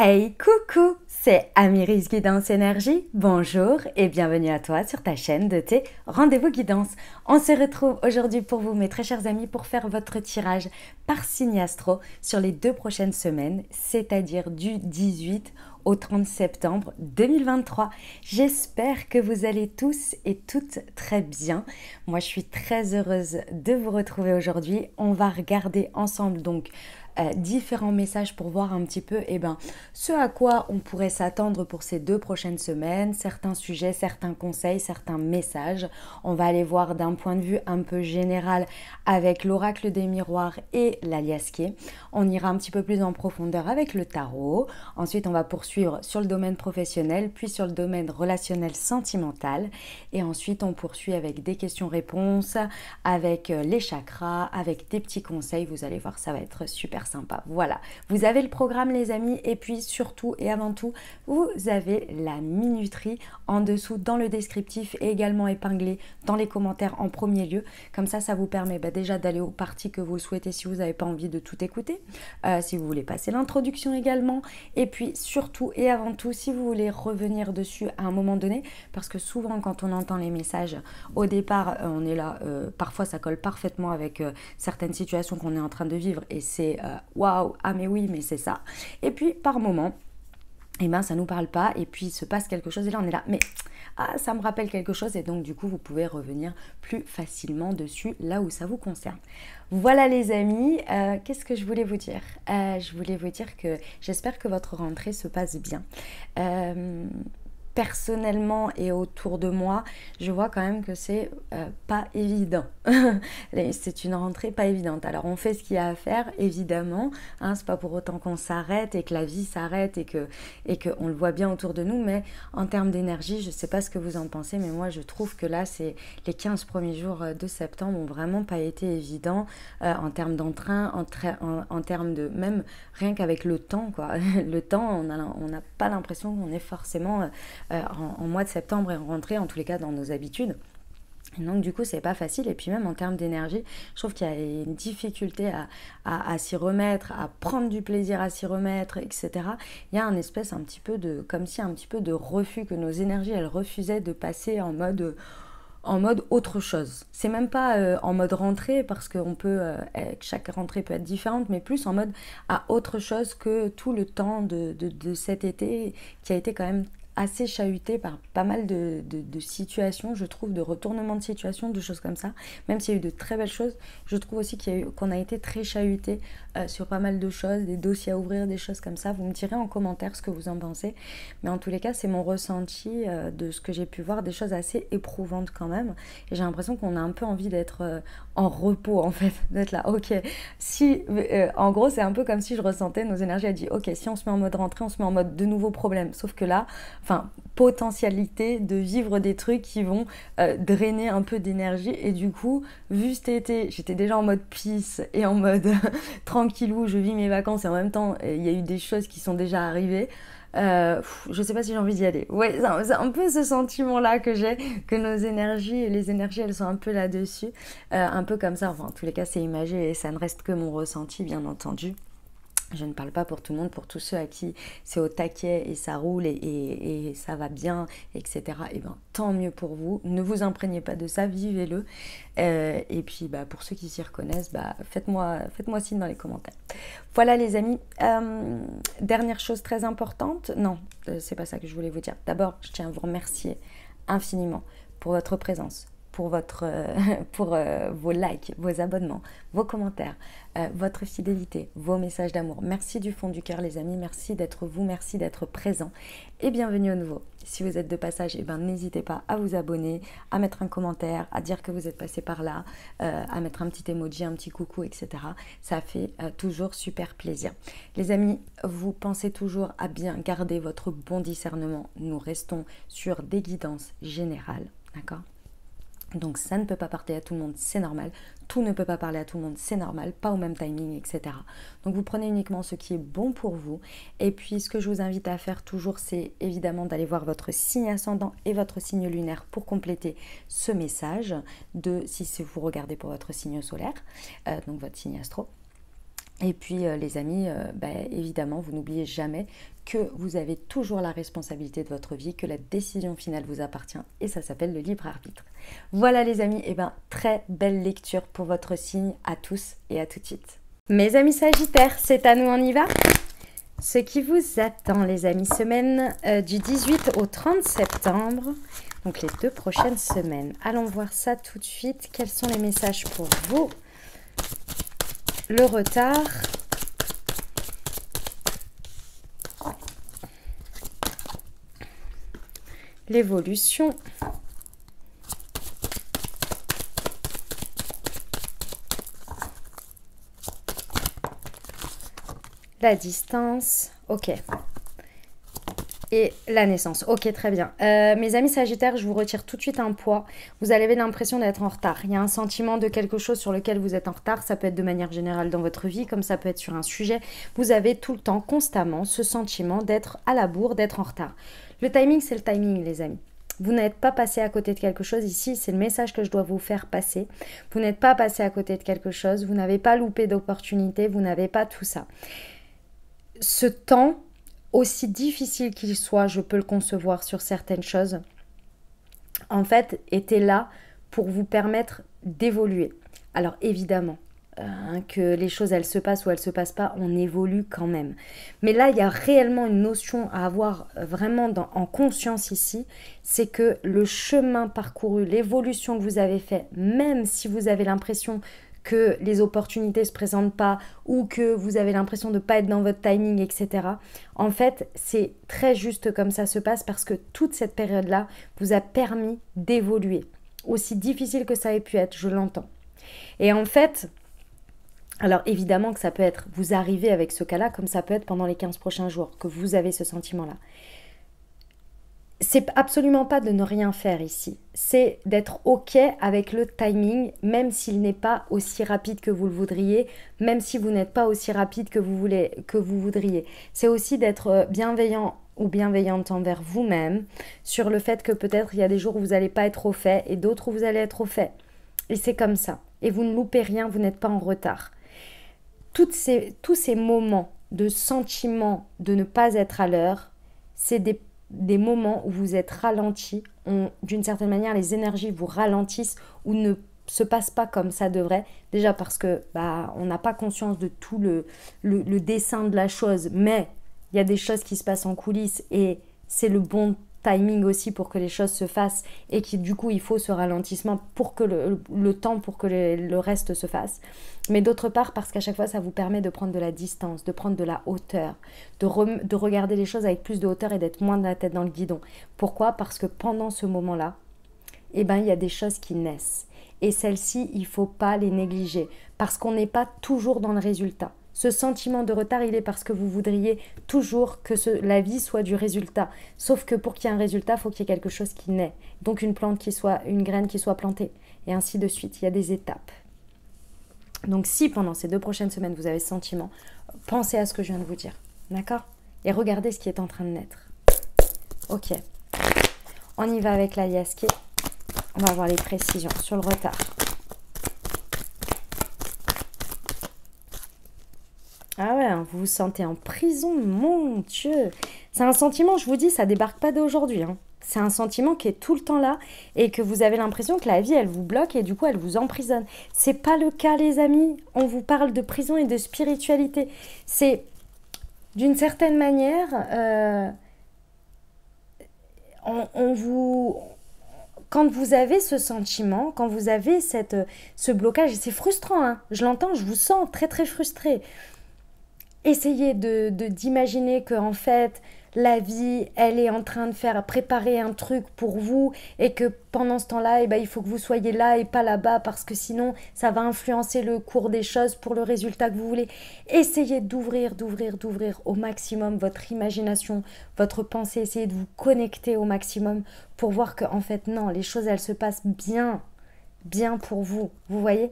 Hey, coucou, c'est Amiris Guidance Énergie. Bonjour et bienvenue à toi sur ta chaîne de tes rendez-vous guidance. On se retrouve aujourd'hui pour vous, mes très chers amis, pour faire votre tirage par signe astro sur les 2 prochaines semaines, c'est-à-dire du 18 au 30 septembre 2023. J'espère que vous allez tous et toutes très bien. Moi, je suis très heureuse de vous retrouver aujourd'hui. On va regarder ensemble donc différents messages pour voir un petit peu ce à quoi on pourrait s'attendre pour ces 2 prochaines semaines, certains sujets, certains conseils, certains messages. On va aller voir d'un point de vue un peu général avec l'oracle des miroirs et l'aliasqué. On ira un petit peu plus en profondeur avec le tarot. Ensuite, on va poursuivre sur le domaine professionnel, puis sur le domaine relationnel sentimental. Et ensuite, on poursuit avec des questions-réponses, avec les chakras, avec des petits conseils. Vous allez voir, ça va être super sympa. Voilà, vous avez le programme les amis, et puis surtout et avant tout, vous avez la minuterie en dessous dans le descriptif et également épinglé dans les commentaires en premier lieu. Comme ça vous permet déjà d'aller aux parties que vous souhaitez si vous n'avez pas envie de tout écouter, si vous voulez passer l'introduction également, et puis surtout et avant tout, si vous voulez revenir dessus à un moment donné, parce que souvent quand on entend les messages au départ, on est là, parfois ça colle parfaitement avec certaines situations qu'on est en train de vivre et c'est waouh, ah mais oui, mais c'est ça. Et puis par moment, ça nous parle pas et puis il se passe quelque chose et là on est là, mais ça me rappelle quelque chose, et donc du coup vous pouvez revenir plus facilement dessus là où ça vous concerne. Voilà les amis, qu'est-ce que je voulais vous dire? Je voulais vous dire que j'espère que votre rentrée se passe bien. Personnellement et autour de moi, je vois quand même que c'est pas évident. C'est une rentrée pas évidente. Alors on fait ce qu'il y a à faire, évidemment, hein, c'est pas pour autant qu'on s'arrête et que la vie s'arrête et que on le voit bien autour de nous, mais en termes d'énergie, je sais pas ce que vous en pensez, mais moi je trouve que là, c'est les 15 premiers jours de septembre ont vraiment pas été évidents en termes d'entrain, en termes de même rien qu'avec le temps, quoi. Le temps, on n'a pas l'impression qu'on est forcément en mois de septembre et en rentrée, en tous les cas dans nos habitudes. Et donc du coup c'est pas facile, et puis même en termes d'énergie je trouve qu'il y a une difficulté à s'y remettre, à prendre du plaisir à s'y remettre, etc. Il y a un espèce un petit peu de, comme si un petit peu de refus, que nos énergies elles refusaient de passer en mode autre chose. C'est même pas en mode rentrée, parce que chaque rentrée peut être différente, mais plus en mode à autre chose que tout le temps de cet été qui a été quand même assez chahuté par pas mal de situations, je trouve, de retournements de situation, de choses comme ça. Même s'il y a eu de très belles choses, je trouve aussi qu'on a été très chahuté sur pas mal de choses, des dossiers à ouvrir, des choses comme ça. Vous me direz en commentaire ce que vous en pensez. Mais en tous les cas, c'est mon ressenti de ce que j'ai pu voir, des choses assez éprouvantes quand même. Et j'ai l'impression qu'on a un peu envie d'être en repos, en fait, d'être là. Ok, si, en gros, c'est un peu comme si je ressentais nos énergies. Elle dit, ok, si on se met en mode rentrée, on se met en mode de nouveaux problèmes. Sauf que là, potentialité de vivre des trucs qui vont drainer un peu d'énergie, et du coup vu cet été j'étais déjà en mode peace et en mode tranquillou, je vis mes vacances, et en même temps il y a eu des choses qui sont déjà arrivées. Je sais pas si j'ai envie d'y aller. Ouais, c'est un peu ce sentiment là que j'ai, que nos énergies, les énergies elles sont un peu là-dessus, un peu comme ça. Enfin en tous les cas c'est imagé et ça ne reste que mon ressenti, bien entendu. Je ne parle pas pour tout le monde, pour tous ceux à qui c'est au taquet et ça roule et ça va bien, etc. Et bien, tant mieux pour vous. Ne vous imprégnez pas de ça, vivez-le. Et puis, pour ceux qui s'y reconnaissent, faites-moi signe dans les commentaires. Voilà les amis. Dernière chose très importante. Non, c'est pas ça que je voulais vous dire. D'abord, je tiens à vous remercier infiniment pour votre présence, pour vos likes, vos abonnements, vos commentaires, votre fidélité, vos messages d'amour. Merci du fond du cœur les amis, merci d'être vous, merci d'être présent, et bienvenue au nouveau. Si vous êtes de passage, n'hésitez pas à vous abonner, à mettre un commentaire, à dire que vous êtes passé par là, à mettre un petit emoji, un petit coucou, etc. Ça fait toujours super plaisir. Les amis, vous pensez toujours à bien garder votre bon discernement. Nous restons sur des guidances générales, d'accord ? Donc ça ne peut pas parler à tout le monde, c'est normal. Tout ne peut pas parler à tout le monde, c'est normal. Pas au même timing, etc. Donc vous prenez uniquement ce qui est bon pour vous. Et puis ce que je vous invite à faire toujours, c'est évidemment d'aller voir votre signe ascendant et votre signe lunaire pour compléter ce message, si vous regardez pour votre signe solaire, donc votre signe astro. Et puis les amis, évidemment, vous n'oubliez jamais que vous avez toujours la responsabilité de votre vie, que la décision finale vous appartient et ça s'appelle le libre arbitre. Voilà les amis, et très belle lecture pour votre signe à tous et à tout de suite. Mes amis Sagittaires, c'est à nous, on y va? Ce qui vous attend les amis, semaine du 18 au 30 septembre, donc les 2 prochaines semaines. Allons voir ça tout de suite. Quels sont les messages pour vous? Le retard. L'évolution. La distance. Ok. Et la naissance. Ok, très bien. Mes amis Sagittaires, je vous retire tout de suite un poids. Vous avez l'impression d'être en retard. Il y a un sentiment de quelque chose sur lequel vous êtes en retard. Ça peut être de manière générale dans votre vie, comme ça peut être sur un sujet. Vous avez tout le temps, constamment, ce sentiment d'être à la bourre, d'être en retard. Le timing, c'est le timing, les amis. Vous n'êtes pas passé à côté de quelque chose. Ici, c'est le message que je dois vous faire passer. Vous n'êtes pas passé à côté de quelque chose. Vous n'avez pas loupé d'opportunités. Vous n'avez pas tout ça. Ce temps, aussi difficile qu'il soit, je peux le concevoir sur certaines choses, en fait, était là pour vous permettre d'évoluer. Alors évidemment, que les choses, elles se passent ou elles se passent pas, on évolue quand même. Mais là, il y a réellement une notion à avoir vraiment en conscience ici, c'est que le chemin parcouru, l'évolution que vous avez fait, même si vous avez l'impression que les opportunités ne se présentent pas ou que vous avez l'impression de ne pas être dans votre timing, etc. En fait, c'est très juste comme ça se passe parce que toute cette période-là vous a permis d'évoluer. Aussi difficile que ça ait pu être, je l'entends. Et en fait, alors évidemment que ça peut être, vous arrivez avec ce cas-là, comme ça peut être pendant les 15 prochains jours, que vous avez ce sentiment-là. C'est absolument pas de ne rien faire ici, c'est d'être ok avec le timing, même s'il n'est pas aussi rapide que vous le voudriez, même si vous n'êtes pas aussi rapide que vous voudriez. C'est aussi d'être bienveillant ou bienveillante envers vous-même sur le fait que peut-être il y a des jours où vous n'allez pas être au fait et d'autres où vous allez être au fait. Et c'est comme ça. Et vous ne loupez rien, vous n'êtes pas en retard. Tous ces moments de sentiment de ne pas être à l'heure, c'est des moments où vous êtes ralenti, d'une certaine manière les énergies vous ralentissent ou ne se passent pas comme ça devrait, déjà parce que on n'a pas conscience de tout le dessin de la chose, mais il y a des choses qui se passent en coulisses et c'est le bon timing aussi pour que les choses se fassent et qui du coup il faut ce ralentissement pour que le temps pour que le reste se fasse, mais d'autre part parce qu'à chaque fois ça vous permet de prendre de la distance, de prendre de la hauteur, de regarder les choses avec plus de hauteur et d'être moins de la tête dans le guidon. Pourquoi? Parce que pendant ce moment-là, il y a des choses qui naissent et celles-ci il ne faut pas les négliger parce qu'on n'est pas toujours dans le résultat. Ce sentiment de retard, il est parce que vous voudriez toujours que la vie soit du résultat. Sauf que pour qu'il y ait un résultat, il faut qu'il y ait quelque chose qui naît. Donc une graine qui soit plantée. Et ainsi de suite. Il y a des étapes. Donc si pendant ces 2 prochaines semaines, vous avez ce sentiment, pensez à ce que je viens de vous dire. D'accord? Et regardez ce qui est en train de naître. Ok. On y va avec la Yaski. On va voir les précisions sur le retard. Ah ouais, vous vous sentez en prison, mon Dieu. C'est un sentiment, je vous dis, ça débarque pas d'aujourd'hui. C'est un sentiment qui est tout le temps là et que vous avez l'impression que la vie, elle vous bloque et du coup, elle vous emprisonne. C'est pas le cas, les amis. On vous parle de prison et de spiritualité. C'est, d'une certaine manière, quand vous avez ce sentiment, quand vous avez ce blocage, c'est frustrant, je l'entends, je vous sens très très frustré. Essayez d'imaginer que en fait la vie elle est en train de préparer un truc pour vous et que pendant ce temps-là il faut que vous soyez là et pas là-bas parce que sinon ça va influencer le cours des choses pour le résultat que vous voulez. Essayez d'ouvrir au maximum votre imagination, votre pensée, essayez de vous connecter au maximum pour voir que en fait non, les choses elles se passent bien pour vous, vous voyez.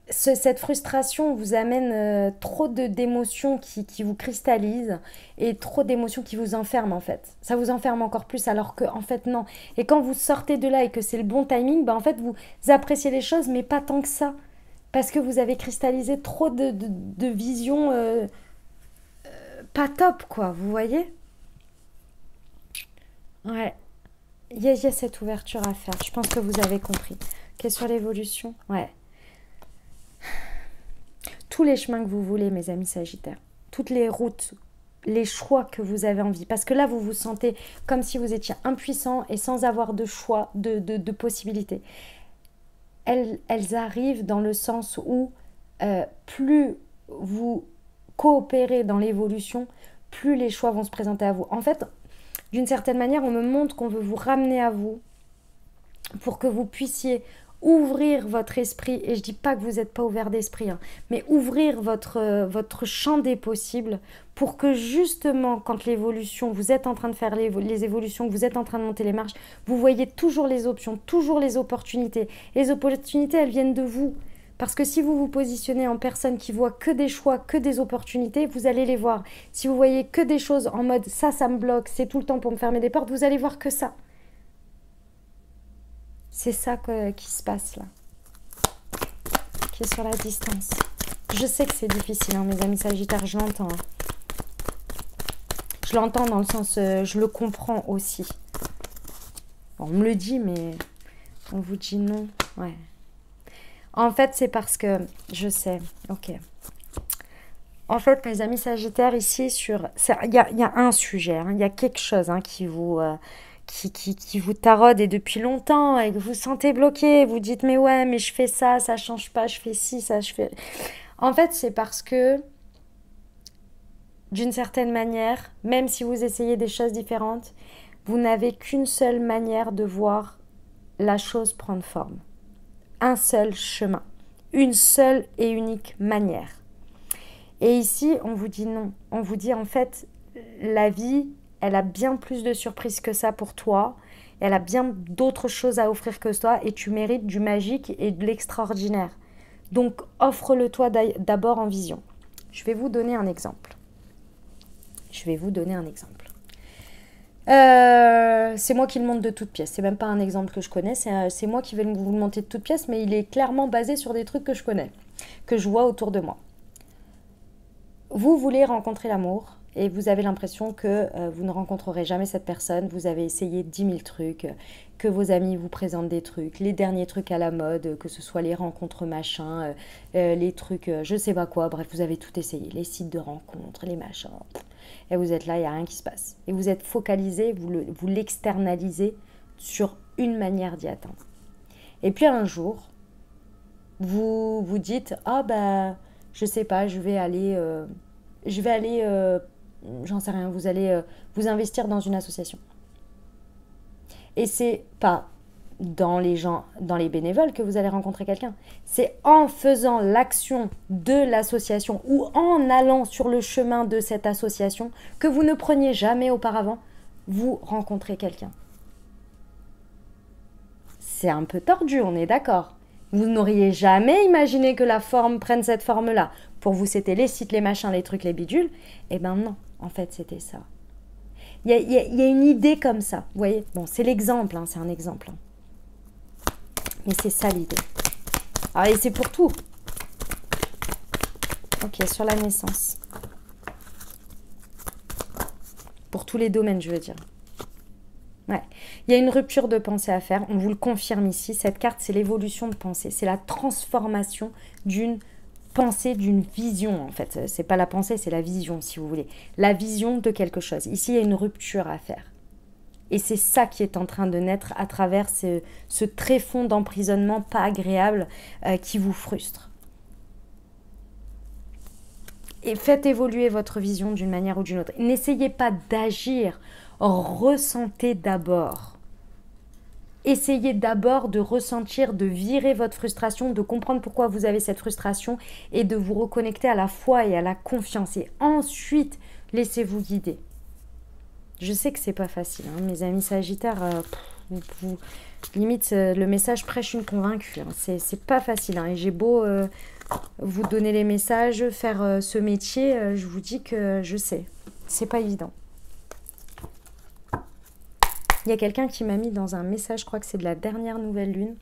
Cette frustration vous amène trop d'émotions qui vous cristallisent et trop d'émotions qui vous enferment en fait. Ça vous enferme encore plus alors que en fait non. Et quand vous sortez de là et que c'est le bon timing, en fait vous appréciez les choses mais pas tant que ça. Parce que vous avez cristallisé trop de visions pas top, quoi, vous voyez? Ouais, il y a cette ouverture à faire. Je pense que vous avez compris. Ok, sur l'évolution, ouais. Tous les chemins que vous voulez, mes amis Sagittaires, toutes les routes, les choix que vous avez envie. Parce que là, vous vous sentez comme si vous étiez impuissant et sans avoir de choix, de possibilités. Elles arrivent dans le sens où plus vous coopérez dans l'évolution, plus les choix vont se présenter à vous. En fait, d'une certaine manière, on me montre qu'on veut vous ramener à vous pour que vous puissiez ouvrir votre esprit, et je dis pas que vous n'êtes pas ouvert d'esprit, hein, mais ouvrir votre champ des possibles pour que justement, quand l'évolution, vous êtes en train de faire les évolutions, que vous êtes en train de monter les marches, vous voyez toujours les options, toujours les opportunités. Et les opportunités, elles viennent de vous. Parce que si vous vous positionnez en personne qui voit que des choix, que des opportunités, vous allez les voir. Si vous voyez que des choses en mode ça me bloque, c'est tout le temps pour me fermer des portes, vous allez voir que ça. C'est ça qui se passe là, qui est sur la distance. Je sais que c'est difficile, hein, mes amis Sagittaires, je l'entends. Hein. Je l'entends dans le sens, je le comprends aussi. Bon, on me le dit, mais on vous dit non. Ouais. En fait, c'est parce que, je sais, ok. En fait, mes amis Sagittaires, ici, il y a un sujet, hein, il y a quelque chose hein, qui vous taraude et depuis longtemps et que vous sentez bloqué, vous dites mais ouais mais je fais ça, ça change pas, je fais ci, ça je fais... En fait c'est parce que d'une certaine manière, même si vous essayez des choses différentes, vous n'avez qu'une seule manière de voir la chose prendre forme. Un seul chemin, une seule et unique manière. Et ici on vous dit non, on vous dit en fait la vie elle a bien plus de surprises que ça pour toi. Elle a bien d'autres choses à offrir que toi et tu mérites du magique et de l'extraordinaire. Donc, offre-le toi d'abord en vision. Je vais vous donner un exemple. C'est moi qui le monte de toutes pièces. C'est même pas un exemple que je connais. C'est moi qui vais vous le monter de toutes pièces, mais il est clairement basé sur des trucs que je connais, que je vois autour de moi. Vous voulez rencontrer l'amour et vous avez l'impression que vous ne rencontrerez jamais cette personne, vous avez essayé 10 000 trucs, que vos amis vous présentent des trucs, les derniers trucs à la mode, que ce soit les rencontres machin, les trucs je sais pas quoi, bref, vous avez tout essayé, les sites de rencontres, les machins, et vous êtes là, il n'y a rien qui se passe. Et vous êtes focalisé, vous l'externalisez sur une manière d'y atteindre. Et puis un jour, vous vous dites, ah bah, je sais pas, je vais aller j'en sais rien, vous allez vous investir dans une association. Et c'est pas dans les bénévoles que vous allez rencontrer quelqu'un. C'est en faisant l'action de l'association ou en allant sur le chemin de cette association que vous ne preniez jamais auparavant, vous rencontrez quelqu'un. C'est un peu tordu, on est d'accord. Vous n'auriez jamais imaginé que la forme prenne cette forme-là. Pour vous, c'était les sites, les machins, les trucs, les bidules. Eh ben non, en fait, c'était ça. Il y a une idée comme ça, vous voyez. Bon, c'est l'exemple, hein, c'est un exemple. Hein. Mais c'est ça l'idée. Ah, et c'est pour tout. Ok, sur la naissance. Pour tous les domaines, je veux dire. Ouais. Il y a une rupture de pensée à faire, on vous le confirme ici. Cette carte, c'est l'évolution de pensée. C'est la transformation d'une pensée, d'une vision, en fait. C'est pas la pensée, c'est la vision, si vous voulez. La vision de quelque chose. Ici, il y a une rupture à faire. Et c'est ça qui est en train de naître à travers ce tréfonds d'emprisonnement pas agréable qui vous frustre. Et faites évoluer votre vision d'une manière ou d'une autre. N'essayez pas d'agir, ressentez d'abord. Essayez d'abord de ressentir, de virer votre frustration, de comprendre pourquoi vous avez cette frustration et de vous reconnecter à la foi et à la confiance. Et ensuite, laissez-vous guider. Je sais que c'est pas facile, hein, mes amis Sagittaires, limite le message prêche une convaincue. Hein, c'est pas facile. Hein, et j'ai beau vous donner les messages, faire ce métier, je vous dis que je sais. C'est pas évident. Il y a quelqu'un qui m'a mis dans un message, je crois que c'est de la dernière nouvelle lune,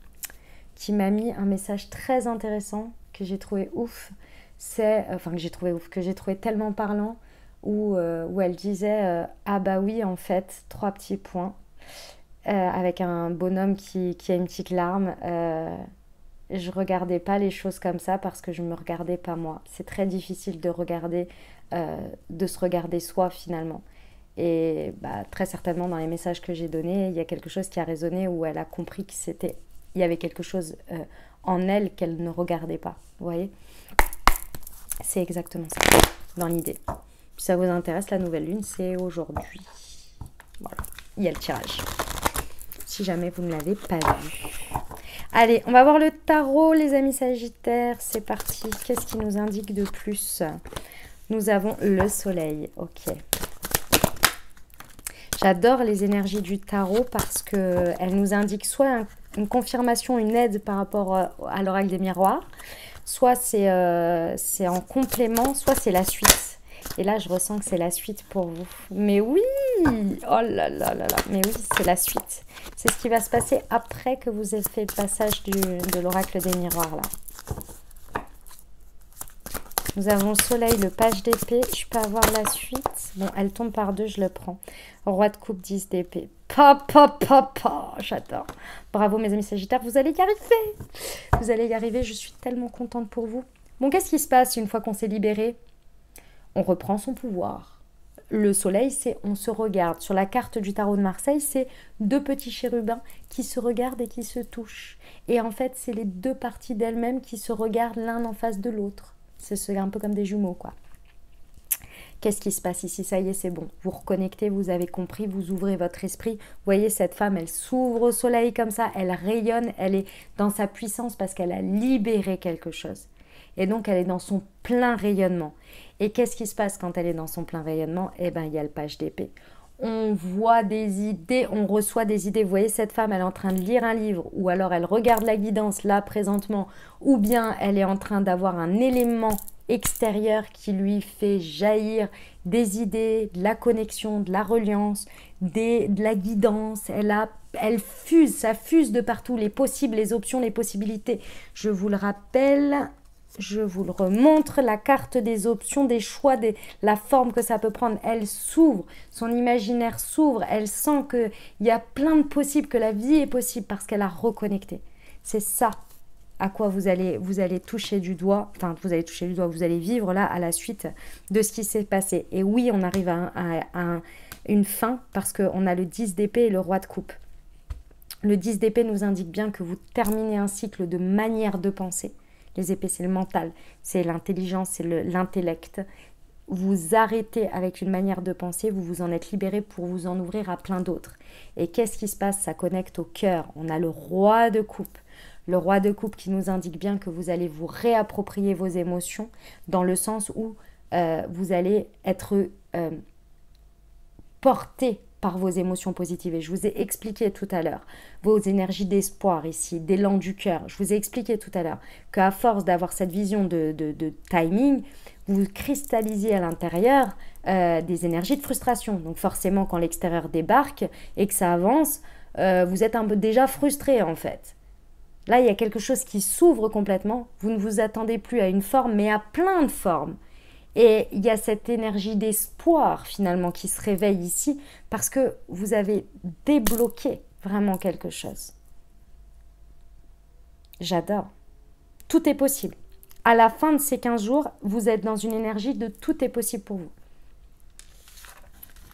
qui m'a mis un message très intéressant que j'ai trouvé ouf, c'est, enfin que j'ai trouvé ouf, que j'ai trouvé tellement parlant, où elle disait ah bah oui en fait, trois petits points, avec un bonhomme qui a une petite larme. Je regardais pas les choses comme ça parce que je me regardais pas moi. C'est très difficile de regarder, de se regarder soi finalement. Et bah, très certainement dans les messages que j'ai donnés, il y a quelque chose qui a résonné où elle a compris que c'était, il y avait quelque chose en elle qu'elle ne regardait pas. Vous voyez? C'est exactement ça, dans l'idée. Si ça vous intéresse, la nouvelle lune, c'est aujourd'hui. Voilà, il y a le tirage. Si jamais vous ne l'avez pas vu. Allez, on va voir le tarot, les amis Sagittaires. C'est parti. Qu'est-ce qui nous indique de plus? Nous avons le soleil. Ok. J'adore les énergies du tarot parce qu'elles nous indiquent soit une confirmation, une aide par rapport à l'oracle des miroirs, soit c'est en complément, soit c'est la suite. Et là, je ressens que c'est la suite pour vous. Mais oui! Oh là là là là! Mais oui, c'est la suite. C'est ce qui va se passer après que vous ayez fait le passage de l'oracle des miroirs, là. Nous avons le soleil, le page d'épée. Je peux avoir la suite. Bon, elle tombe par deux, je le prends. Roi de coupe, 10 d'épée. J'adore. Bravo, mes amis Sagittaires, vous allez y arriver. Vous allez y arriver, je suis tellement contente pour vous. Bon, qu'est-ce qui se passe une fois qu'on s'est libéré? On reprend son pouvoir. Le soleil, c'est on se regarde. Sur la carte du tarot de Marseille, c'est deux petits chérubins qui se regardent et qui se touchent. Et en fait, c'est les deux parties d'elles-mêmes qui se regardent l'un en face de l'autre. C'est un peu comme des jumeaux, quoi. Qu'est-ce qui se passe ici? Ça y est, c'est bon. Vous reconnectez, vous avez compris, vous ouvrez votre esprit. Vous voyez, cette femme, elle s'ouvre au soleil comme ça, elle rayonne, elle est dans sa puissance parce qu'elle a libéré quelque chose. Et donc, elle est dans son plein rayonnement. Et qu'est-ce qui se passe quand elle est dans son plein rayonnement? Eh bien, il y a le page d'épée. On voit des idées, on reçoit des idées. Vous voyez, cette femme, elle est en train de lire un livre, ou alors elle regarde la guidance, là, présentement, ou bien elle est en train d'avoir un élément extérieur qui lui fait jaillir des idées, de la connexion, de la reliance, de la guidance. Elle fuse, ça fuse de partout, les possibles, les options, les possibilités. Je vous le rappelle... Je vous le remontre, la carte des options, des choix, la forme que ça peut prendre. Elle s'ouvre, son imaginaire s'ouvre, elle sent qu'il y a plein de possibles, que la vie est possible parce qu'elle a reconnecté. C'est ça à quoi vous allez toucher du doigt, enfin vous allez toucher du doigt, vous allez vivre là à la suite de ce qui s'est passé. Et oui, on arrive à une fin parce qu'on a le 10 d'épée et le roi de coupe. Le 10 d'épée nous indique bien que vous terminez un cycle de manière de penser. Les épées, c'est le mental, c'est l'intelligence, c'est l'intellect. Vous arrêtez avec une manière de penser, vous vous en êtes libéré pour vous en ouvrir à plein d'autres. Et qu'est-ce qui se passe? Ça connecte au cœur. On a le roi de coupe. Le roi de coupe qui nous indique bien que vous allez vous réapproprier vos émotions dans le sens où vous allez être porté par vos émotions positives. Et je vous ai expliqué tout à l'heure vos énergies d'espoir ici, d'élan du cœur. Je vous ai expliqué tout à l'heure qu'à force d'avoir cette vision de timing, vous cristallisiez à l'intérieur des énergies de frustration. Donc forcément, quand l'extérieur débarque et que ça avance, vous êtes un peu déjà frustré en fait. Là, il y a quelque chose qui s'ouvre complètement. Vous ne vous attendez plus à une forme, mais à plein de formes. Et il y a cette énergie d'espoir finalement qui se réveille ici parce que vous avez débloqué vraiment quelque chose. J'adore. Tout est possible. À la fin de ces 15 jours, vous êtes dans une énergie de tout est possible pour vous.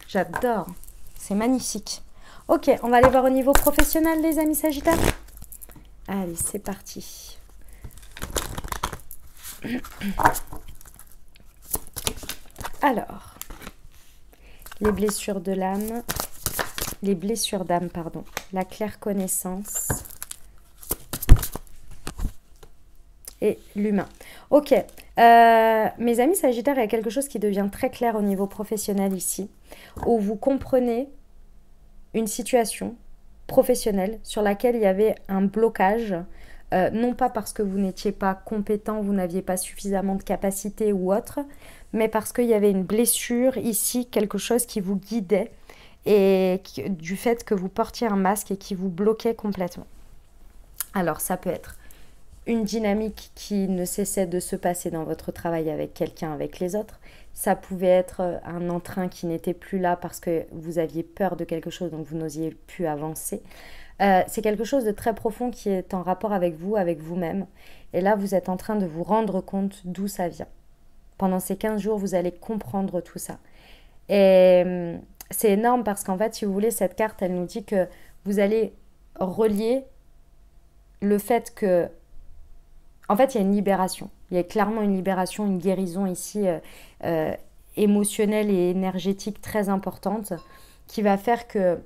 J'adore. C'est magnifique. Ok, on va aller voir au niveau professionnel, les amis Sagittaires. Allez, c'est parti. Alors, les blessures de l'âme, les blessures d'âme, pardon, la claire connaissance et l'humain. Ok, mes amis Sagittaires, il y a quelque chose qui devient très clair au niveau professionnel ici, où vous comprenez une situation professionnelle sur laquelle il y avait un blocage, non pas parce que vous n'étiez pas compétent, vous n'aviez pas suffisamment de capacité ou autre, mais parce qu'il y avait une blessure ici, quelque chose qui vous guidait et du fait que vous portiez un masque et qui vous bloquait complètement. Alors ça peut être une dynamique qui ne cessait de se passer dans votre travail avec quelqu'un, avec les autres. Ça pouvait être un entrain qui n'était plus là parce que vous aviez peur de quelque chose, donc vous n'osiez plus avancer. C'est quelque chose de très profond qui est en rapport avec vous, avec vous-même. Et là, vous êtes en train de vous rendre compte d'où ça vient. Pendant ces 15 jours, vous allez comprendre tout ça. Et c'est énorme parce qu'en fait, si vous voulez, cette carte, elle nous dit que vous allez relier le fait que... En fait, il y a une libération. Il y a clairement une libération, une guérison ici émotionnelle et énergétique très importante qui va faire que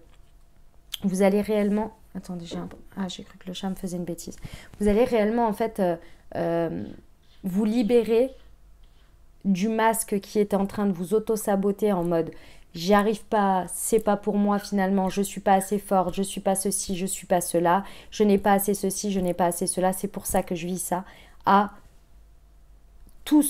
vous allez réellement... Attendez, j'ai cru que le chat me faisait une bêtise. Vous allez réellement, en fait, vous libérer du masque qui est en train de vous auto-saboter en mode j'y arrive pas, c'est pas pour moi finalement, je suis pas assez forte, je suis pas ceci, je suis pas cela, je n'ai pas assez ceci, je n'ai pas assez cela, c'est pour ça que je vis ça, à toutes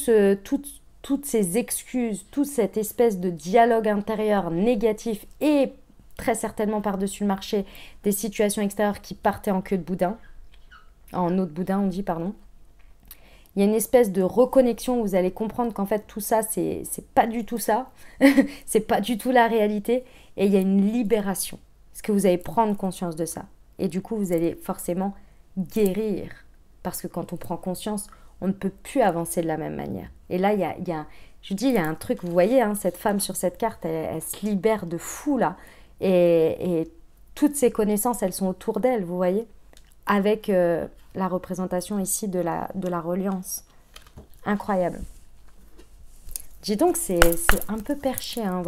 ces excuses, toute cette espèce de dialogue intérieur négatif et très certainement par-dessus le marché des situations extérieures qui partaient en queue de boudin, en eau de boudin on dit pardon. Il y a une espèce de reconnexion où vous allez comprendre qu'en fait tout ça c'est pas du tout ça, c'est pas du tout la réalité et il y a une libération. Parce que vous allez prendre conscience de ça et du coup vous allez forcément guérir parce que quand on prend conscience on ne peut plus avancer de la même manière. Et là il y a je dis il y a un truc, vous voyez hein, cette femme sur cette carte elle se libère de fou là et toutes ses connaissances elles sont autour d'elle, vous voyez, avec la représentation ici de la reliance. Incroyable. Dis donc, c'est un peu perché, hein,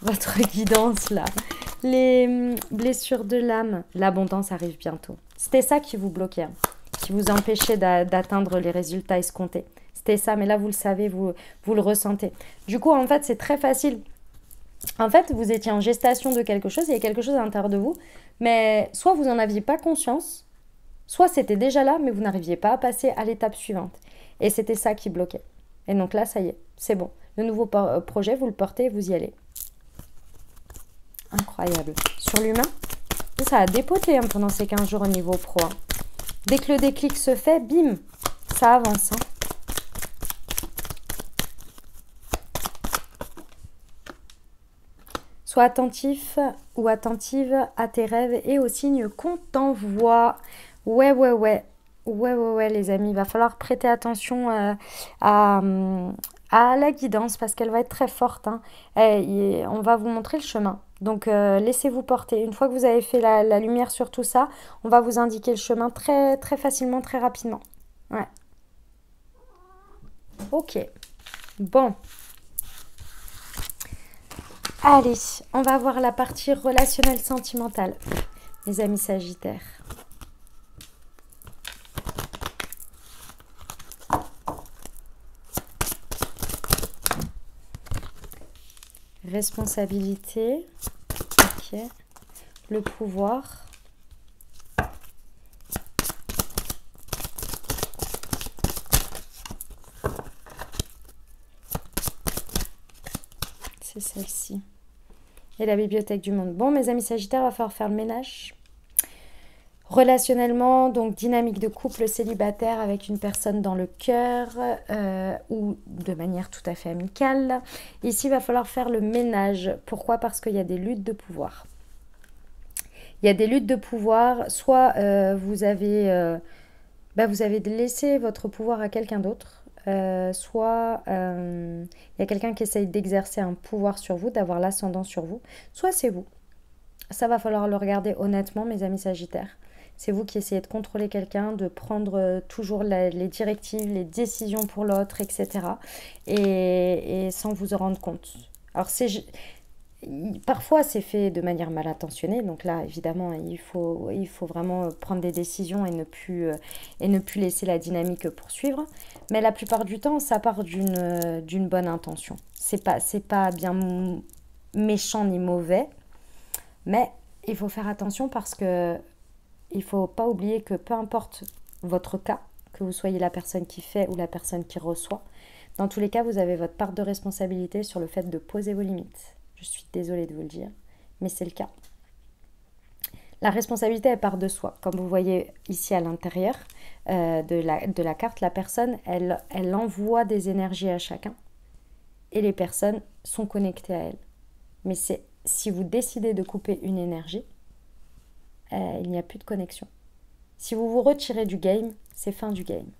votre guidance, là. Les blessures de l'âme, l'abondance arrive bientôt. C'était ça qui vous bloquait, hein, qui vous empêchait d'atteindre les résultats escomptés. C'était ça, mais là, vous le savez, vous le ressentez. Du coup, en fait, c'est très facile. En fait, vous étiez en gestation de quelque chose, il y a quelque chose à l'intérieur de vous, mais soit vous n'en aviez pas conscience, soit c'était déjà là, mais vous n'arriviez pas à passer à l'étape suivante. Et c'était ça qui bloquait. Et donc là, ça y est, c'est bon. Le nouveau projet, vous le portez et vous y allez. Incroyable. Sur l'humain, ça a dépoté hein, pendant ces 15 jours au niveau pro. Hein. Dès que le déclic se fait, bim, ça avance. Hein. Sois attentif ou attentive à tes rêves et aux signes qu'on t'envoie. Ouais, les amis, il va falloir prêter attention à la guidance parce qu'elle va être très forte. Hein. Et on va vous montrer le chemin. Donc, laissez-vous porter. Une fois que vous avez fait la lumière sur tout ça, on va vous indiquer le chemin très, très facilement, très rapidement. Ouais. Ok. Bon. Allez, on va voir la partie relationnelle sentimentale, mes amis Sagittaires. Responsabilité, ok. Le pouvoir. C'est celle-ci. Et la bibliothèque du monde. Bon, mes amis Sagittaires, il va falloir faire le ménage. Relationnellement, donc dynamique de couple célibataire avec une personne dans le cœur ou de manière tout à fait amicale. Ici, il va falloir faire le ménage. Pourquoi? Parce qu'il y a des luttes de pouvoir. Il y a des luttes de pouvoir. Soit vous avez laissé votre pouvoir à quelqu'un d'autre. Soit il y a quelqu'un qui essaye d'exercer un pouvoir sur vous, d'avoir l'ascendant sur vous. Soit c'est vous. Ça va falloir le regarder honnêtement, mes amis Sagittaires. C'est vous qui essayez de contrôler quelqu'un, de prendre toujours les directives, les décisions pour l'autre, etc. Et sans vous en rendre compte. Alors, parfois, c'est fait de manière mal intentionnée. Donc là, évidemment, il faut vraiment prendre des décisions et ne plus laisser la dynamique poursuivre. Mais la plupart du temps, ça part d'une bonne intention. C'est pas bien méchant ni mauvais. Mais il faut faire attention parce que il ne faut pas oublier que peu importe votre cas, que vous soyez la personne qui fait ou la personne qui reçoit, dans tous les cas, vous avez votre part de responsabilité sur le fait de poser vos limites. Je suis désolée de vous le dire, mais c'est le cas. La responsabilité, elle part de soi. Comme vous voyez ici à l'intérieur de la carte, la personne, elle envoie des énergies à chacun et les personnes sont connectées à elle. Mais si vous décidez de couper une énergie, il n'y a plus de connexion. Si vous vous retirez du game, c'est fin du game.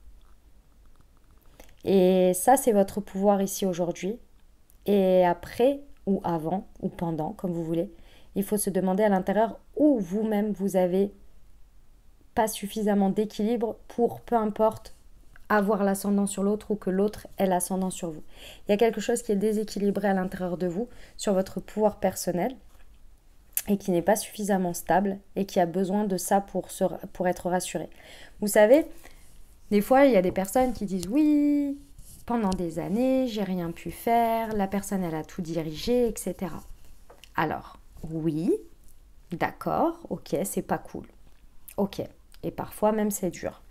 Et ça, c'est votre pouvoir ici aujourd'hui. Et après, ou avant, ou pendant, comme vous voulez, il faut se demander à l'intérieur où vous-même vous avez pas suffisamment d'équilibre pour, peu importe, avoir l'ascendant sur l'autre ou que l'autre ait l'ascendant sur vous. Il y a quelque chose qui est déséquilibré à l'intérieur de vous sur votre pouvoir personnel et qui n'est pas suffisamment stable et qui a besoin de ça pour être rassuré. Vous savez, des fois, il y a des personnes qui disent oui, pendant des années, j'ai rien pu faire, la personne, elle a tout dirigé, etc. Alors, oui, d'accord, ok, c'est pas cool. Ok, et parfois même c'est dur.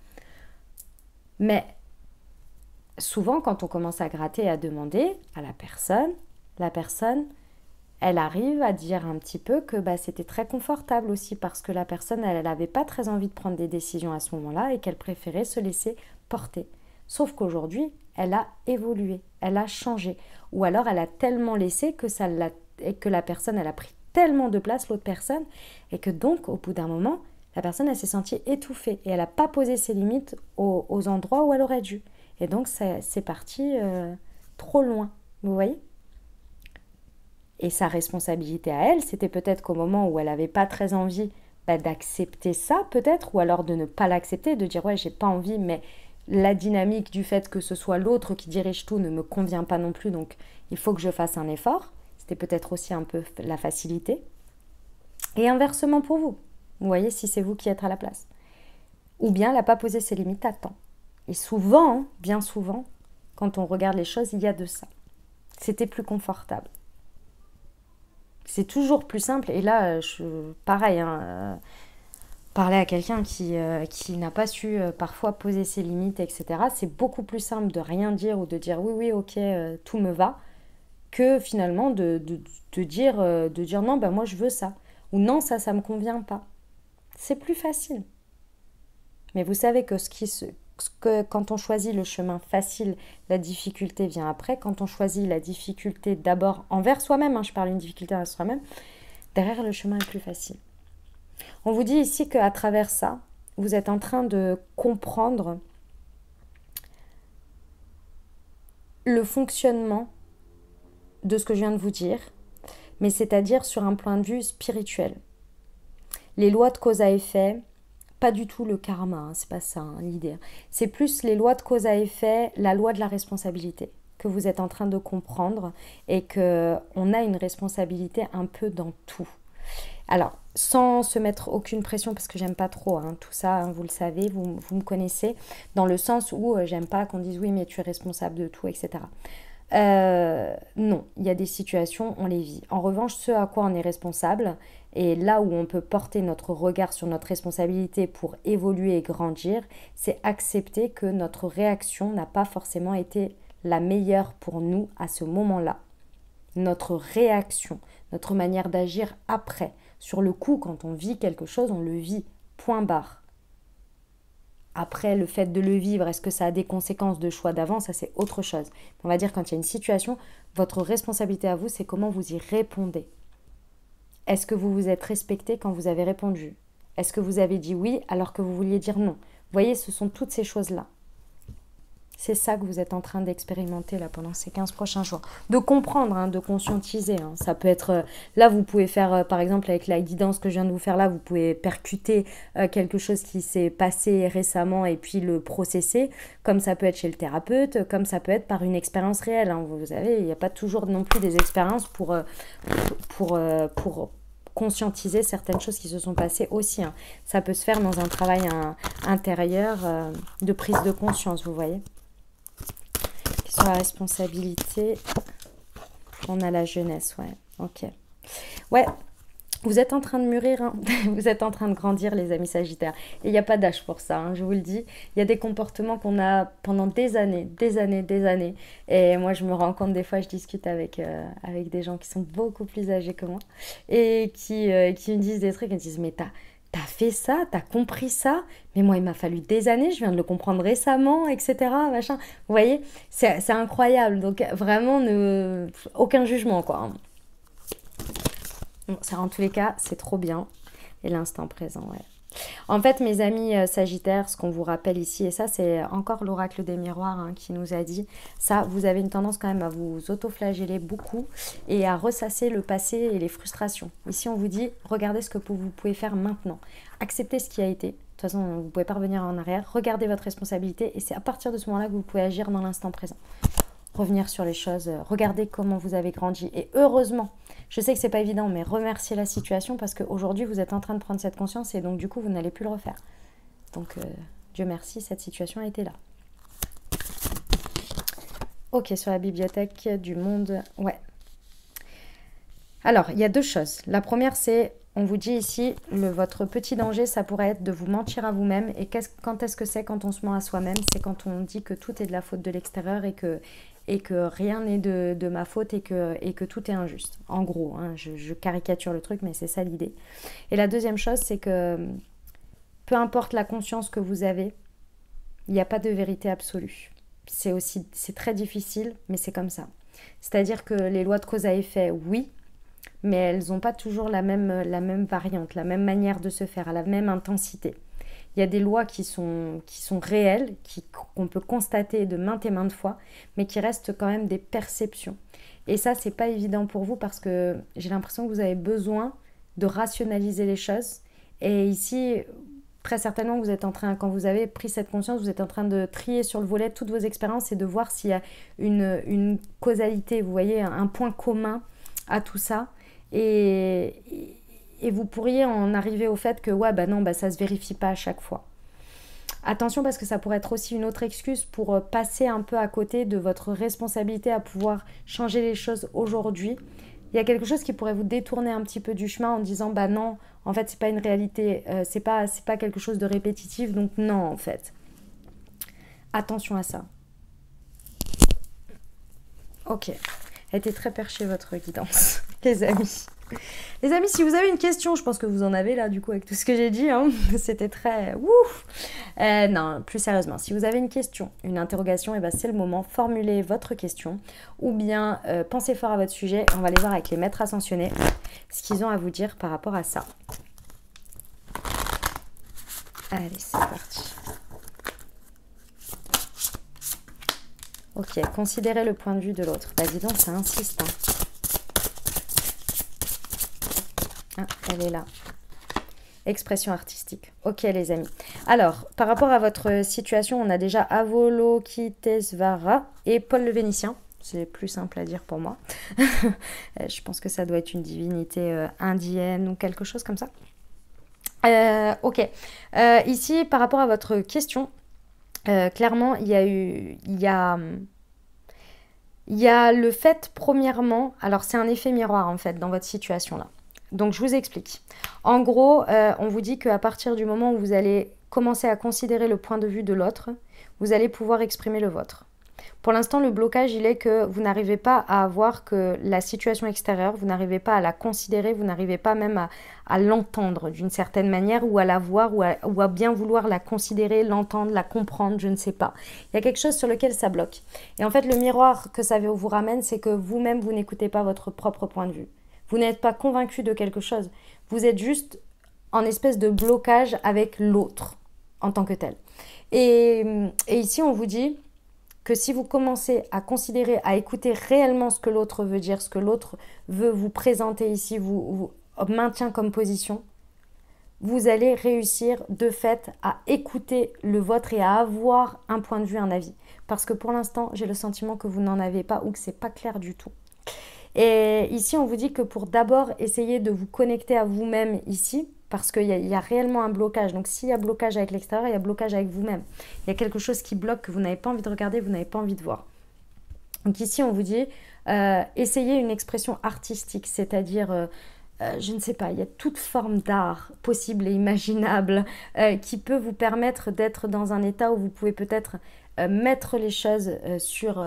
Mais souvent, quand on commence à gratter et à demander à la personne, elle arrive à dire un petit peu que c'était très confortable aussi parce que la personne, elle n'avait pas très envie de prendre des décisions à ce moment-là et qu'elle préférait se laisser porter. Sauf qu'aujourd'hui, elle a évolué, elle a changé. Ou alors, elle a tellement laissé et que la personne, elle a pris tellement de place, l'autre personne, et que donc, au bout d'un moment, la personne, elle s'est sentie étouffée et elle n'a pas posé ses limites aux endroits où elle aurait dû. Et donc, c'est parti trop loin, vous voyez ? Et sa responsabilité à elle, c'était peut-être qu'au moment où elle n'avait pas très envie d'accepter ça, peut-être, ou alors de ne pas l'accepter, de dire ouais, j'ai pas envie, mais la dynamique du fait que ce soit l'autre qui dirige tout ne me convient pas non plus, donc il faut que je fasse un effort. C'était peut-être aussi un peu la facilité. Et inversement pour vous. Vous voyez, si c'est vous qui êtes à la place. Ou bien elle n'a pas posé ses limites à temps. Et souvent, bien souvent, quand on regarde les choses, il y a de ça. C'était plus confortable. C'est toujours plus simple. Et là, pareil, parler à quelqu'un qui n'a pas su parfois poser ses limites, etc., c'est beaucoup plus simple de rien dire ou de dire oui, oui, ok, tout me va, que finalement de dire non, moi je veux ça. Ou non, ça me convient pas. C'est plus facile. Mais vous savez que quand on choisit le chemin facile, la difficulté vient après. Quand on choisit la difficulté d'abord envers soi-même, je parle d'une difficulté envers soi-même, derrière le chemin est plus facile. On vous dit ici qu'à travers ça, vous êtes en train de comprendre le fonctionnement de ce que je viens de vous dire, mais c'est-à-dire sur un point de vue spirituel. Les lois de cause à effet, pas du tout le karma, c'est pas ça l'idée. C'est plus les lois de cause à effet, la loi de la responsabilité que vous êtes en train de comprendre et qu'on a une responsabilité un peu dans tout. Alors, sans se mettre aucune pression, parce que j'aime pas trop tout ça, vous le savez, vous me connaissez, dans le sens où j'aime pas qu'on dise oui, mais tu es responsable de tout, etc. Non, il y a des situations, on les vit. En revanche, ce à quoi on est responsable, et là où on peut porter notre regard sur notre responsabilité pour évoluer et grandir, c'est accepter que notre réaction n'a pas forcément été la meilleure pour nous à ce moment-là. Notre réaction, notre manière d'agir après. Sur le coup, quand on vit quelque chose, on le vit. Point barre. Après, le fait de le vivre, est-ce que ça a des conséquences de choix d'avant? Ça, c'est autre chose. On va dire quand il y a une situation, votre responsabilité à vous, c'est comment vous y répondez. Est-ce que vous vous êtes respecté quand vous avez répondu? Est-ce que vous avez dit oui alors que vous vouliez dire non? Vous voyez, ce sont toutes ces choses-là. C'est ça que vous êtes en train d'expérimenter là pendant ces 15 prochains jours. De comprendre, de conscientiser. Ça peut être... là, vous pouvez faire, par exemple, avec la guidance que je viens de vous faire là, vous pouvez percuter quelque chose qui s'est passé récemment et puis le processer. Comme ça peut être chez le thérapeute, comme ça peut être par une expérience réelle. Vous savez, il n'y a pas toujours non plus des expériences pour conscientiser certaines choses qui se sont passées aussi. Ça peut se faire dans un travail intérieur de prise de conscience, vous voyez. Sur la responsabilité, on a la jeunesse, ouais, ok. Ouais, vous êtes en train de mûrir, vous êtes en train de grandir, les amis Sagittaires. Et il n'y a pas d'âge pour ça, je vous le dis. Il y a des comportements qu'on a pendant des années. Et moi, je me rends compte, des fois, je discute avec des gens qui sont beaucoup plus âgés que moi et qui me disent des trucs, ils me disent, mais t'as fait ça, t'as compris ça, mais moi il m'a fallu des années, je viens de le comprendre récemment, etc. Machin. Vous voyez, c'est incroyable. Donc vraiment, aucun jugement quoi. Bon, ça, en tous les cas, c'est trop bien. Et l'instant présent, ouais. En fait, mes amis Sagittaires, ce qu'on vous rappelle ici, et ça c'est encore l'oracle des miroirs hein, qui nous a dit, ça, vous avez une tendance quand même à vous autoflageller beaucoup et à ressasser le passé et les frustrations. Ici, on vous dit, regardez ce que vous pouvez faire maintenant. Acceptez ce qui a été. De toute façon, vous ne pouvez pas revenir en arrière. Regardez votre responsabilité et c'est à partir de ce moment-là que vous pouvez agir dans l'instant présent. Revenir sur les choses, regardez comment vous avez grandi. Et heureusement, je sais que c'est pas évident, mais remerciez la situation parce qu'aujourd'hui, vous êtes en train de prendre cette conscience et donc du coup, vous n'allez plus le refaire. Donc, Dieu merci, cette situation a été là. Ok, sur la bibliothèque du monde, ouais. Alors, il y a deux choses. La première, c'est, on vous dit ici, votre petit danger, ça pourrait être de vous mentir à vous-même. Et quand est-ce que c'est quand on se ment à soi-même? C'est quand on dit que tout est de la faute de l'extérieur et que rien n'est de ma faute et que tout est injuste. En gros, hein, je caricature le truc, mais c'est ça l'idée. Et la deuxième chose, c'est que peu importe la conscience que vous avez, il n'y a pas de vérité absolue. C'est très difficile, mais c'est comme ça. C'est-à-dire que les lois de cause à effet, oui, mais elles n'ont pas toujours la même variante, la même manière de se faire, la même intensité. Il y a des lois qui sont réelles, qu'on peut constater de maintes et maintes fois, mais qui restent quand même des perceptions. Et ça, c'est pas évident pour vous parce que j'ai l'impression que vous avez besoin de rationaliser les choses. Et ici, très certainement, vous êtes en train, quand vous avez pris cette conscience, vous êtes en train de trier sur le volet toutes vos expériences et de voir s'il y a une causalité, vous voyez, un point commun à tout ça. Et vous pourriez en arriver au fait que ouais, bah non, bah ça se vérifie pas à chaque fois. Attention parce que ça pourrait être aussi une autre excuse pour passer un peu à côté de votre responsabilité à pouvoir changer les choses aujourd'hui. Il y a quelque chose qui pourrait vous détourner un petit peu du chemin en disant bah non, en fait c'est pas une réalité, c'est pas quelque chose de répétitif, donc non en fait. Attention à ça. Ok, elle était très perchée votre guidance, les amis. Les amis, si vous avez une question, je pense que vous en avez là du coup avec tout ce que j'ai dit, hein. C'était très ouf. Non, plus sérieusement, si vous avez une question, une interrogation, et ben c'est le moment, formulez votre question ou bien pensez fort à votre sujet. On va aller voir avec les maîtres ascensionnés ce qu'ils ont à vous dire par rapport à ça. Allez, c'est parti. Ok, considérez le point de vue de l'autre. Bah dis donc, ça insiste, hein. Ah, elle est là. Expression artistique. Ok les amis. Alors, par rapport à votre situation, on a déjà Avalokitesvara et Paul le Vénitien. C'est plus simple à dire pour moi. Je pense que ça doit être une divinité indienne ou quelque chose comme ça. Ok. Ici, par rapport à votre question, clairement, il y a le fait, premièrement, alors c'est un effet miroir en fait dans votre situation là. Donc je vous explique. En gros, on vous dit qu'à partir du moment où vous allez commencer à considérer le point de vue de l'autre, vous allez pouvoir exprimer le vôtre. Pour l'instant, le blocage, il est que vous n'arrivez pas à voir que la situation extérieure, vous n'arrivez pas à la considérer, vous n'arrivez pas même à l'entendre d'une certaine manière ou à la voir ou à bien vouloir la considérer, l'entendre, la comprendre, je ne sais pas. Il y a quelque chose sur lequel ça bloque. Et en fait, le miroir que ça vous ramène, c'est que vous-même, vous n'écoutez pas votre propre point de vue. Vous n'êtes pas convaincu de quelque chose. Vous êtes juste en espèce de blocage avec l'autre en tant que tel. Et ici, on vous dit que si vous commencez à considérer, à écouter réellement ce que l'autre veut dire, ce que l'autre veut vous présenter ici, vous maintient comme position, vous allez réussir de fait à écouter le vôtre et à avoir un point de vue, un avis. Parce que pour l'instant, j'ai le sentiment que vous n'en avez pas ou que c'est pas clair du tout. Et ici, on vous dit que pour d'abord essayer de vous connecter à vous-même ici, parce qu'il y a réellement un blocage. Donc s'il y a blocage avec l'extérieur, il y a blocage avec vous-même. Il y a quelque chose qui bloque, que vous n'avez pas envie de regarder, vous n'avez pas envie de voir. Donc ici, on vous dit, essayez une expression artistique, c'est-à-dire, je ne sais pas, il y a toute forme d'art possible et imaginable qui peut vous permettre d'être dans un état où vous pouvez peut-être mettre les choses sur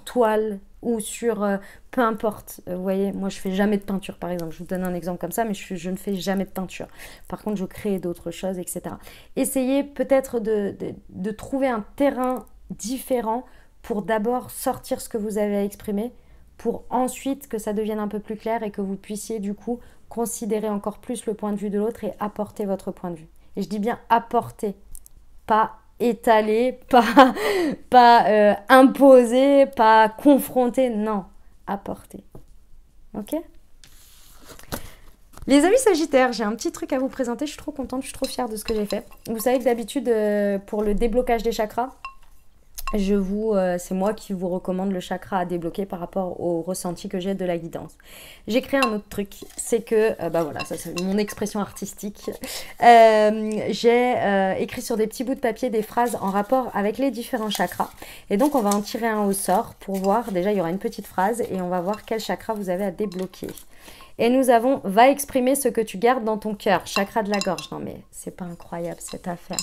toile, ou sur peu importe. Vous voyez, moi je fais jamais de peinture par exemple. Je vous donne un exemple comme ça, mais je ne fais jamais de peinture. Par contre, je crée d'autres choses, etc. Essayez peut-être de trouver un terrain différent pour d'abord sortir ce que vous avez à exprimer, pour ensuite que ça devienne un peu plus clair et que vous puissiez du coup considérer encore plus le point de vue de l'autre et apporter votre point de vue. Et je dis bien apporter, pas étaler, pas imposer, pas confronter, non, apporter. Ok? Les amis Sagittaires, j'ai un petit truc à vous présenter, je suis trop contente, je suis trop fière de ce que j'ai fait. Vous savez que d'habitude, pour le déblocage des chakras, c'est moi qui vous recommande le chakra à débloquer par rapport au ressenti que j'ai de la guidance. J'ai créé un autre truc, c'est que, bah voilà, ça c'est mon expression artistique. J'ai écrit sur des petits bouts de papier des phrases en rapport avec les différents chakras. Et donc on va en tirer un au sort pour voir, déjà il y aura une petite phrase et on va voir quel chakra vous avez à débloquer. Et nous avons, va exprimer ce que tu gardes dans ton cœur, chakra de la gorge. Non mais c'est pas incroyable cette affaire.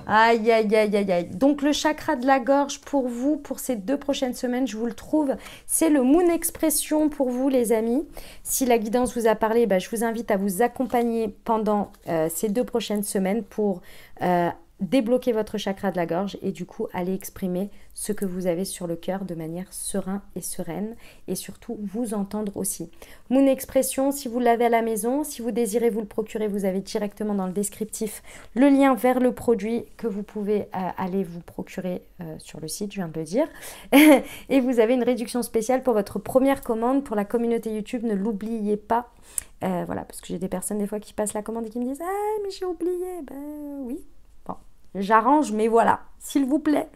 Aïe, aïe, aïe, aïe, aïe. Donc, le chakra de la gorge, pour vous, pour ces 2 prochaines semaines, je vous le trouve, c'est le Moon Expression pour vous, les amis. Si la guidance vous a parlé, bah, je vous invite à vous accompagner pendant ces 2 prochaines semaines pour débloquer votre chakra de la gorge et du coup, aller exprimer ce que vous avez sur le cœur de manière sereine et sereine et surtout vous entendre aussi. Moon Expression, si vous l'avez à la maison, si vous désirez vous le procurer, vous avez directement dans le descriptif le lien vers le produit que vous pouvez aller vous procurer sur le site, je viens de le dire. Et vous avez une réduction spéciale pour votre première commande pour la communauté YouTube, ne l'oubliez pas. Voilà, parce que j'ai des personnes des fois qui passent la commande et qui me disent « Ah, mais j'ai oublié !» Ben oui. J'arrange, mais voilà, s'il vous plaît.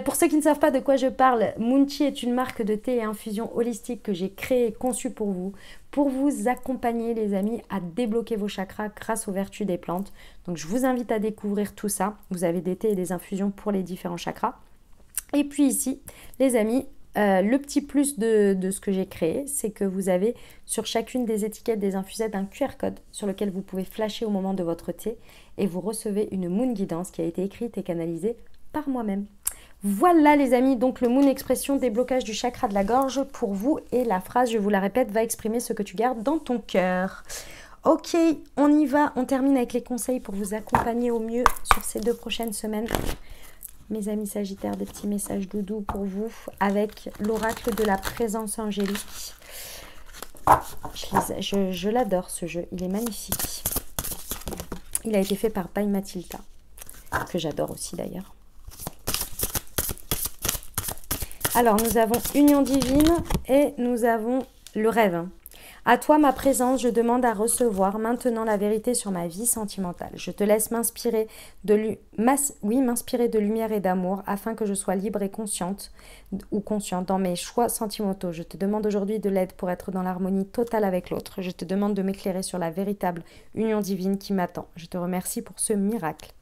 Pour ceux qui ne savent pas de quoi je parle, Moonchi est une marque de thé et infusion holistique que j'ai créée et conçue pour vous accompagner les amis à débloquer vos chakras grâce aux vertus des plantes. Donc je vous invite à découvrir tout ça. Vous avez des thés et des infusions pour les différents chakras. Et puis ici, les amis, le petit plus de ce que j'ai créé, c'est que vous avez sur chacune des étiquettes des infusettes un QR code sur lequel vous pouvez flasher au moment de votre thé et vous recevez une Moon Guidance qui a été écrite et canalisée par moi-même. Voilà les amis, donc le Moon Expression, déblocage du chakra de la gorge pour vous et la phrase, je vous la répète, va exprimer ce que tu gardes dans ton cœur. Ok, on y va, on termine avec les conseils pour vous accompagner au mieux sur ces 2 prochaines semaines. Mes amis Sagittaires, des petits messages doudous pour vous avec l'oracle de la présence angélique. Je l'adore ce jeu, il est magnifique. Il a été fait par By Mathilda, que j'adore aussi d'ailleurs. Alors, nous avons Union Divine et nous avons le rêve. À toi, ma présence, je demande à recevoir maintenant la vérité sur ma vie sentimentale. Je te laisse m'inspirer m'inspirer de lumière et d'amour afin que je sois libre et consciente ou consciente dans mes choix sentimentaux. Je te demande aujourd'hui de l'aide pour être dans l'harmonie totale avec l'autre. Je te demande de m'éclairer sur la véritable union divine qui m'attend. Je te remercie pour ce miracle.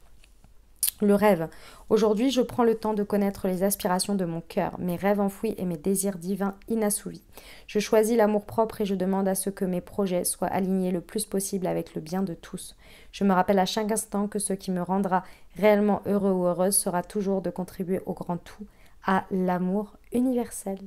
Le rêve. Aujourd'hui, je prends le temps de connaître les aspirations de mon cœur, mes rêves enfouis et mes désirs divins inassouvis. Je choisis l'amour-propre et je demande à ce que mes projets soient alignés le plus possible avec le bien de tous. Je me rappelle à chaque instant que ce qui me rendra réellement heureux ou heureuse sera toujours de contribuer au grand tout, à l'amour universel.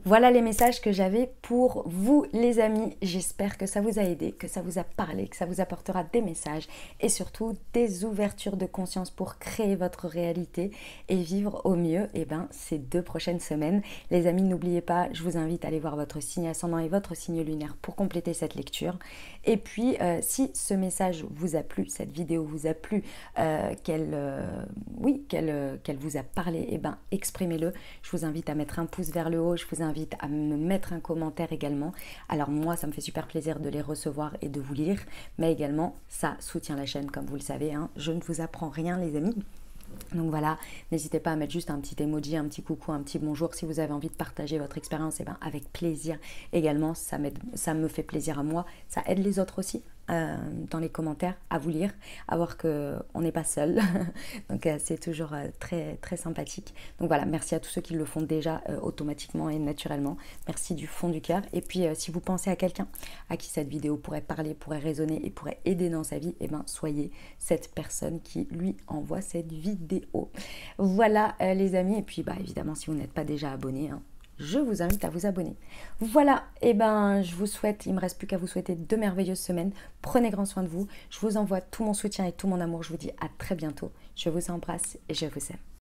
Voilà les messages que j'avais pour vous les amis. J'espère que ça vous a aidé, que ça vous a parlé, que ça vous apportera des messages et surtout des ouvertures de conscience pour créer votre réalité et vivre au mieux ces 2 prochaines semaines. Les amis, n'oubliez pas, je vous invite à aller voir votre signe ascendant et votre signe lunaire pour compléter cette lecture. Et puis, si ce message vous a plu, cette vidéo vous a plu, qu'elle vous a parlé, exprimez-le. Je vous invite à mettre un pouce vers le haut, je vous invite à me mettre un commentaire également. Alors moi, ça me fait super plaisir de les recevoir et de vous lire, mais également, ça soutient la chaîne, comme vous le savez. Je ne vous apprends rien, les amis. Donc voilà, n'hésitez pas à mettre juste un petit emoji, un petit coucou, un petit bonjour si vous avez envie de partager votre expérience, avec plaisir également, ça me fait plaisir à moi, ça aide les autres aussi dans les commentaires à vous lire, à voir qu'on n'est pas seul, donc c'est toujours très, très sympathique. Donc voilà, merci à tous ceux qui le font déjà automatiquement et naturellement, merci du fond du cœur. Et puis si vous pensez à quelqu'un à qui cette vidéo pourrait parler, pourrait résonner et pourrait aider dans sa vie, soyez cette personne qui lui envoie cette vidéo. Voilà les amis, et puis évidemment si vous n'êtes pas déjà abonné, je vous invite à vous abonner. Voilà, et ben je vous souhaite, il ne me reste plus qu'à vous souhaiter de merveilleuses semaines. Prenez grand soin de vous. Je vous envoie tout mon soutien et tout mon amour. Je vous dis à très bientôt. Je vous embrasse et je vous aime.